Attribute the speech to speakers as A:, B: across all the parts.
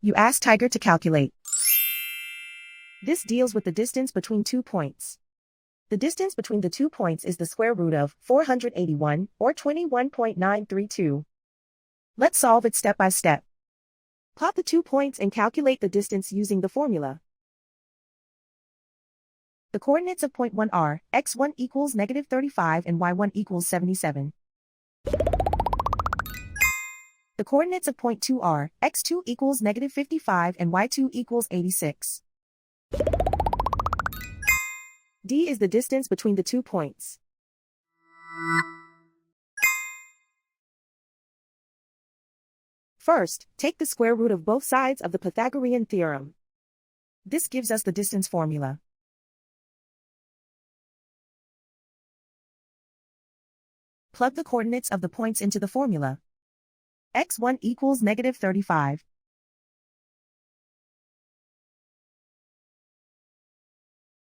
A: You ask Tiger to calculate. This deals with the distance between 2 points. The distance between the 2 points is the square root of 481, or 21.932. Let's solve it step by step. Plot the 2 points and calculate the distance using the formula. The coordinates of point 1 are, x1 equals -35 and y1 equals 77. The coordinates of point 2 are, x2 equals -55 and y2 equals 86. D is the distance between the 2 points. First, take the square root of both sides of the Pythagorean theorem. This gives us the distance formula. Plug the coordinates of the points into the formula. x1 equals -35.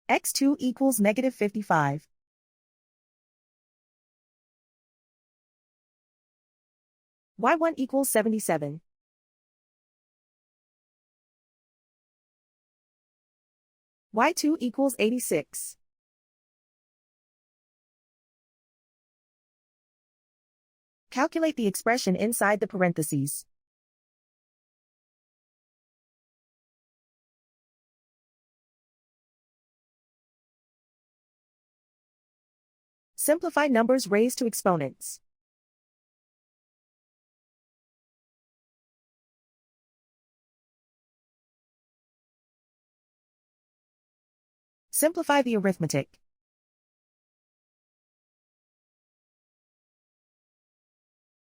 A: x2 equals -55. y1 equals 77. y2 equals 86. Calculate the expression inside the parentheses. Simplify numbers raised to exponents. Simplify the arithmetic.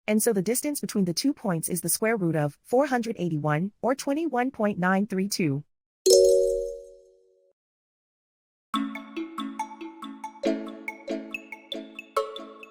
A: And so the distance between the 2 points is the square root of 481, or 21.932.